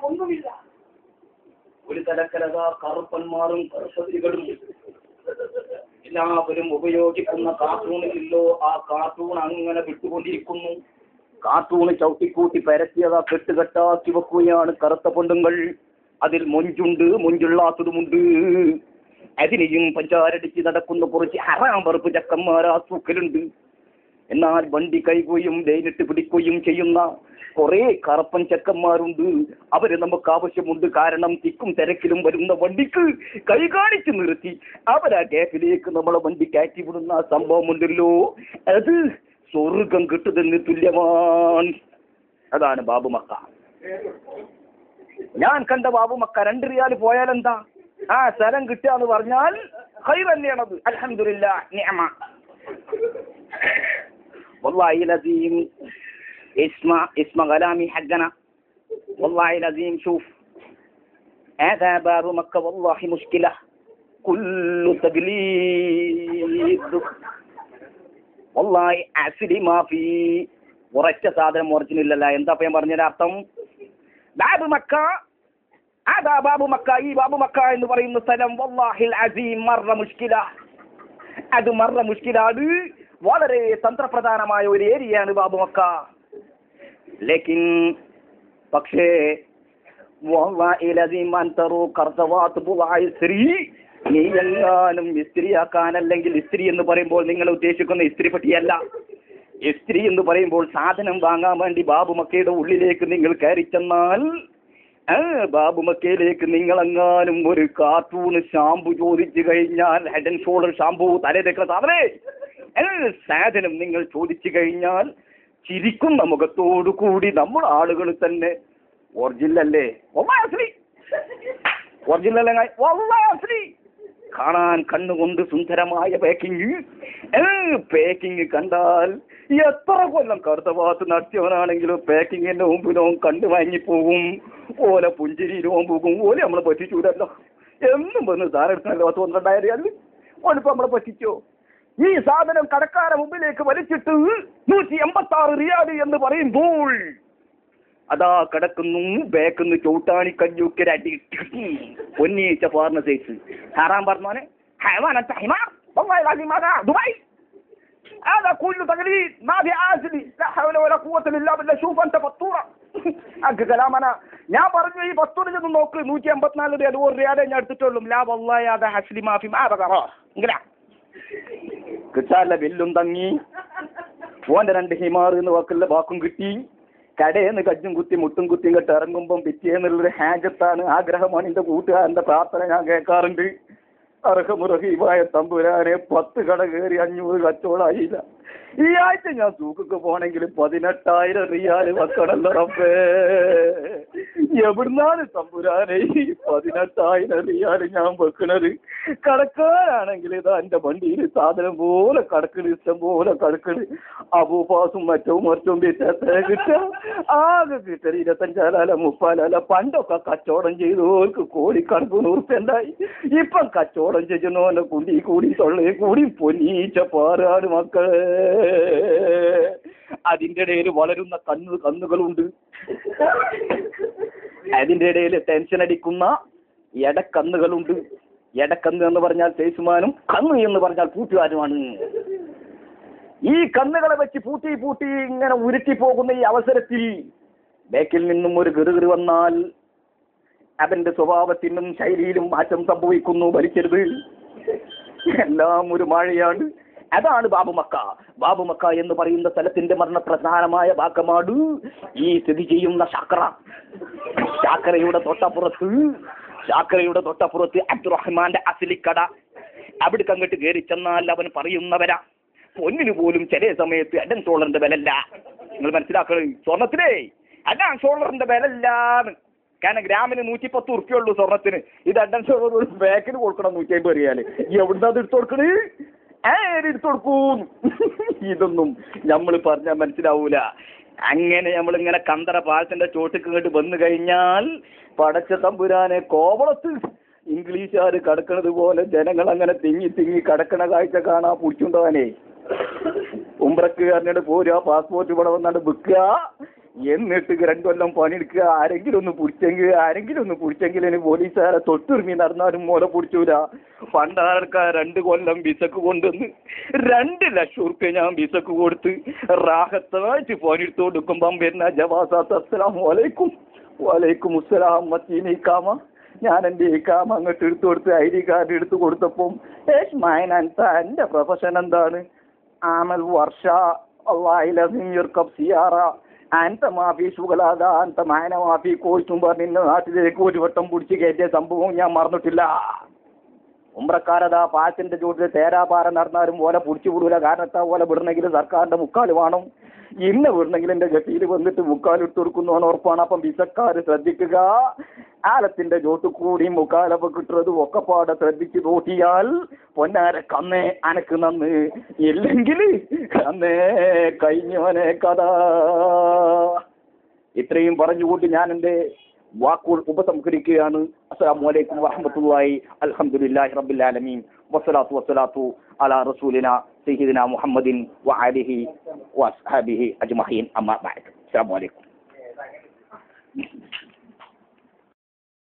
ഒന്നുമില്ല. ഒരു തലക്കലതാ കറുപ്പന്മാരും കറുപ്പതികളും എല്ലാവരും ഉപയോഗിക്കുന്ന കാർട്ടൂണിലല്ലോ, ആ കാർട്ടൂൺ അങ്ങനെ വിട്ടുകൊണ്ടിരിക്കുന്നു. കാർട്ടൂണ് ചവിട്ടിക്കൂട്ടി പരത്തിയതാ കെട്ടുകെട്ടാക്കി വെക്കുകയാണ് കറുത്ത പെണ്ണുങ്ങൾ. അതിൽ മൊഞ്ചുണ്ട്, മൊഞ്ചുള്ളാത്തതുമുണ്ട്. അതിനെയും പഞ്ചാരടിച്ച് നടക്കുന്ന കുറച്ച് ഹറാം വെറുപ്പ് ചക്കന്മാരാ സൂക്കലുണ്ട്. എന്നാൽ വണ്ടി കൈകുകയും ലൈനിട്ട് പിടിക്കുകയും ചെയ്യുന്ന കുറെ കറുപ്പൻ ചെക്കന്മാരുണ്ട്. അവര് നമുക്ക് ആവശ്യമുണ്ട്. കാരണം തിക്കും തിരക്കിലും വരുന്ന വണ്ടിക്ക് കൈ കാണിച്ചു നിർത്തി അവരാ ഗ്യാപ്പിലേക്ക് നമ്മളെ വണ്ടി കയറ്റി വിടുന്ന സംഭവമുണ്ടല്ലോ, അത് സ്വർഗം കിട്ടുന്നതിന് തുല്യമാണ്. അതാണ് ബാബുമക്ക. ഞാൻ കണ്ട ബാബുമക്ക 2 റിയാൽ പോയാലെന്താ, ആ സ്ഥലം കിട്ടുക എന്ന് പറഞ്ഞാൽ ഖൈർ തന്നെയാണത്. അൽഹംദുലില്ലാഹ് നിഅമ. വല്ലാഹി ലസീം اسمع كلامي حقنا والله العظيم. شوف هذا باب مكة والله مشكلة كل تقليد والله أصلي ما في ഉറച്ച സാധനം ഒറിജിനൽ. എന്താ ഞാൻ പറഞ്ഞതിന്റെ അർത്ഥം? ബാബു മക്ക, അതാ ബാബു മക്ക. ഈ ബാബു മക്ക എന്ന് പറയുന്ന സ്ഥലം വല്ലാഹിൽ അസീം മർറ മുഷ്കില. അത് മർറ മുഷ്കില. അത് വളരെ തന്ത്രപ്രധാനമായ ഒരു ഏരിയയാണ് ബാബു മക്ക. ലേക്കിൻ പക്ഷേ നീ എങ്ങാനും ഇസ്ത്രീയാക്കാൻ, അല്ലെങ്കിൽ ഇസ്ത്രീ എന്ന് പറയുമ്പോൾ നിങ്ങൾ ഉദ്ദേശിക്കുന്ന ഇസ്ത്രീ പട്ടിയല്ല. ഇസ്ത്രീ എന്ന് പറയുമ്പോൾ സാധനം വാങ്ങാൻ വേണ്ടി ബാബുമക്കയുടെ ഉള്ളിലേക്ക് നിങ്ങൾ കയറി ചെന്നാൽ, ബാബുമക്കയിലേക്ക് നിങ്ങളെങ്ങാനും ഒരു കാർട്ടൂണ് ഷാമ്പു ചോദിച്ചു കഴിഞ്ഞാൽ, ഹെഡ് ആൻഡ് ഷോൾഡർ ഷാമ്പു തലയിലേക്കുള്ള സാധനം നിങ്ങൾ ചോദിച്ചു കഴിഞ്ഞാൽ ചിരിക്കുന്ന മുഖത്തോടു കൂടി നമ്മൾ ആളുകൾ തന്നെ ഒറിജിനലല്ലേ, ഒറിജിനലല്ലേ കാണാൻ കണ്ണുകൊണ്ട് സുന്ദരമായ പാക്കിങ് കണ്ടാൽ എത്ര കൊല്ലം കറുത്ത ഭാഗത്ത് നടത്തിയവനാണെങ്കിലും പാക്കിങ്ങിന്റെ മുമ്പിലോ കണ്ടു വാങ്ങിപ്പോകും. ഓലെ പുഞ്ചിരിയിലും പോകും. ഓലെ നമ്മളെ പറ്റിച്ചൂടല്ലോ എന്നും വന്ന് ധാരെടുക്കണല്ലോ. 12,000 റിയാൽ ഓനിപ്പോ നമ്മളെ പറ്റിച്ചോ? ഈ സാധനം കടക്കാരെ മുമ്പിലേക്ക് വലിച്ചിട്ട് 186 റിയാൽ എന്ന് പറയുമ്പോൾ അതാ കിടക്കുന്നു ബാക്കിന്ന് ചൂട്ടാണി കഞ്ഞൂക്കരടി പൊന്നീച്ച പാർന്ന സൈസ് ഹറാം പറഞ്ഞോനെ ദുബായ്. هذا كله تقليد ما في عازلي لا حول ولا قوة إلا بالله. شوف أنت فطورة أك كلامنا. ഞാൻ പറഞ്ഞു ഈ ഫത്തൂറിൽ നിന്ന് നോക്ക് 184 റിയാൽ, 1 റിയാലേ ഞാൻ എടുത്തിട്ടുള്ളൂ. ലാ വല്ലാഹി ഹദാ ഹസ്ലി മാഫി മാ ബകറ ഇങ്ങനെ കിട്ടാല്ല. ബില്ലും തങ്ങി ഓന്റെ 2 ഹിമാർ എന്ന് വാക്കുള്ള വാക്കും കിട്ടി. കടയെന്ന് കജ്ജും കുത്തി മുട്ടും കുത്തിയും കെട്ട് ഇറങ്ങുമ്പം പിറ്റേന്നുള്ളൊരു ഹാജത്താണ്, ആഗ്രഹമാണ്. എന്റെ കൂട്ടുകാരന്റെ പ്രാർത്ഥന ഞാൻ കേൾക്കാറുണ്ട്. അർഹമുറഹീമായ തമ്പുരാനെ 10 കട കയറി 500 കച്ചവടമായില്ല. ഈ ആഴ്ച ഞാൻ സൂക്കൊക്കെ പോണെങ്കിൽ 18,000 റിയാൽ വെക്കണല്ലോ റബ്ബേ. എവിടുന്നാണ് തമ്പുരാനെ ഈ 18,000 റിയാൽ ഞാൻ വെക്കണത്? കടക്കാരാണെങ്കിൽ ഇതാ എന്റെ വണ്ടിയിൽ സാധനം പോലെ കടക്കണ്, ഇഷ്ടം പോലെ കടക്കണ്. അബൂഫാസും മറ്റവും കിട്ട ആകെ കിട്ടൽ 25,000 30,000. പണ്ടൊക്കെ കച്ചവടം ചെയ്തവർക്ക് കോടിക്കണക്കിന് ഉറുപ്പ്യുണ്ടായി. ഇപ്പം കച്ചവടം ചെയ്യുന്നവന്റെ കുണ്ടി കൂടി തൊള്ളയെ കൂടി പൊന്നീച്ച പാറാട് മക്കളെ. അതിന്റെ ഇടയിൽ വളരുന്ന കന്നുകളുണ്ട്. അതിന്റെ ഇടയിൽ ടെൻഷൻ അടിക്കുന്ന എടക്കന്നുകളുണ്ട്. എടക്കന്ന് എന്ന് പറഞ്ഞാൽ സേസുമാനും കന്ന് എന്ന് പറഞ്ഞാൽ പൂട്ടുകാരുമാണ്. ഈ കന്നുകളെ വെച്ച് പൂട്ടി ഇങ്ങനെ ഉരുട്ടി പോകുന്ന ഈ അവസരത്തിൽ ബാക്കിൽ നിന്നും ഒരു ഗിറുകിറി വന്നാൽ അവന്റെ സ്വഭാവത്തിനും ശൈലിയിലും മാറ്റം സംഭവിക്കുന്നു. ഭരിക്കരുത്, എല്ലാം ഒരു മഴയാണ്. അതാണ് ബാബുമക്ക. ബാബുമക്ക എന്ന് പറയുന്ന സ്ഥലത്തിന്റെ മരണപ്രധാനമായ ഭാഗമാണ് ഈ സ്ഥിതി ചെയ്യുന്ന ചാക്കരയുടെ തൊട്ടപ്പുറത്ത് അബ്ദുറഹ്മാന്റെ അസ്ലിക്കട. അവിടേക്ക് അങ്ങോട്ട് കയറി ചെന്നാൽ അവൻ പറയുന്നവരാ പൊന്നിന് പോലും ചില സമയത്ത് ഹെഡ് ആൻഡ് ഷോൾഡറിന്റെ വിലല്ല. നിങ്ങൾ മനസ്സിലാക്കണം, സ്വർണത്തിനേ ഹെഡ് ആൻഡ് ഷോൾഡറിന്റെ വിലല്ലാന്ന്. കാരണം ഗ്രാമിന് 110 ഉറുപ്പിയുള്ളൂ സ്വർണത്തിന്. ഇത് ഹെഡ് ആൻഡ് ഷോൾഡർ ബാക്കിന് കൊടുക്കണം 150 റിയാൽ. എവിടുന്നാ അത് എടുത്തു കൊടുക്കണേ? എടുത്തു കൊടുക്കൂ. ഇതൊന്നും നമ്മൾ പറഞ്ഞാൽ മനസ്സിലാവൂല. അങ്ങനെ നമ്മളിങ്ങനെ കന്തറ പാലത്തിന്റെ ചോട്ടിക്ക് ഇങ്ങോട്ട് വന്നു കഴിഞ്ഞാൽ പടച്ച തമ്പുരാനെ കോവളത്ത് ഇംഗ്ലീഷുകാർ കടക്കണത് പോലെ ജനങ്ങൾ അങ്ങനെ തിങ്ങി കടക്കണ കാഴ്ച കാണാൻ പിടിച്ചുണ്ടോനെ. ഉംറക്കുകാരനോട് പോരുക, പാസ്പോർട്ട് ഇവിടെ വന്നാണ്ട് വെക്കുക. എന്നിട്ട് 2 കൊല്ലം പണിയെടുക്കുക. ആരെങ്കിലും ഒന്ന് പിടിച്ചെങ്കിൽ ഇനി പോലീസുകാരെ തൊട്ടുരുമി നടന്നാലും മോലെ പിടിച്ചൂല. പണ്ടാൾക്കാർ 2 കൊല്ലം വിസക്ക് കൊണ്ടുവന്ന് 2 ലക്ഷം ഉറുപ്പ്യ ഞാൻ വിസക്ക് കൊടുത്ത് റാഹത്തായിട്ട് പണിയെടുത്ത് കൊടുക്കുമ്പം വരുന്ന ജവാസാത്ത് അസ്സലാമു അലൈക്കും വലൈക്കും അസ്സലാം മത്തീനിക്കാമ. ഞാൻ എൻ്റെ ഇക്കാമ അങ്ങോട്ട് എടുത്തു കൊടുത്ത് ID കാർഡ് എടുത്ത് കൊടുത്തപ്പം എൻ്റെ പ്രൊഫഷൻ എന്താണ്? ആമൽ വർഷ സിയാറ അൻത മാഫി സുഖലാത അൻത മായന മാഫി കോഴ്സും പറഞ്ഞ നാട്ടിലേക്ക് ഒരു വട്ടം പിടിച്ച് കയറ്റിയ സംഭവം ഞാൻ മറന്നിട്ടില്ല. ഉമ്രക്കാരതാ പാച്ചിന്റെ ചൂട്ടിൽ തേരാപാര നടന്നാലും പോലെ പിടിച്ചു വിടൂല. കാരണത്താ പോലെ വിടണമെങ്കിൽ സർക്കാരിന്റെ മുക്കാൽ വേണം. ഇന്ന് വിടണമെങ്കിൽ എന്റെ ഗട്ടിയിൽ വന്നിട്ട് മുക്കാലിട്ട് കൊടുക്കുന്നതാണ് ഉറപ്പാണ്. അപ്പം വിസക്കാർ ശ്രദ്ധിക്കുക. ആലത്തിന്റെ ചോട്ട് കൂടി മുക്കാലപ്പ കിട്ടുന്നത് ഒക്കെപ്പാടെ ശ്രദ്ധിച്ച് നോക്കിയാൽ പൊന്നാര കന്നേ അനക്ക് നന്ന്, ഇല്ലെങ്കിൽ കന്നേ കഴിഞ്ഞവനെ കഥ. ഇത്രയും പറഞ്ഞുകൊണ്ട് ഞാൻ എൻ്റെ വാക്കുകൾ ഉപസംഹരിക്കുകയാണ്. അസ്സലാമു അലൈക്കും വറഹ്മത്തുള്ളാഹി. അൽഹംദുലില്ലാഹി റബ്ബിൽ ആലമീൻ വസ്സലാത്തു അലാ റസൂലിനാ സയ്യിദിനാ മുഹമ്മദിൻ വഅലിഹി വഅസ്ഹാബിഹി അജ്മഈൻ. അമ്മാ ബഅദ്. അസ്സലാമു അലൈക്കും.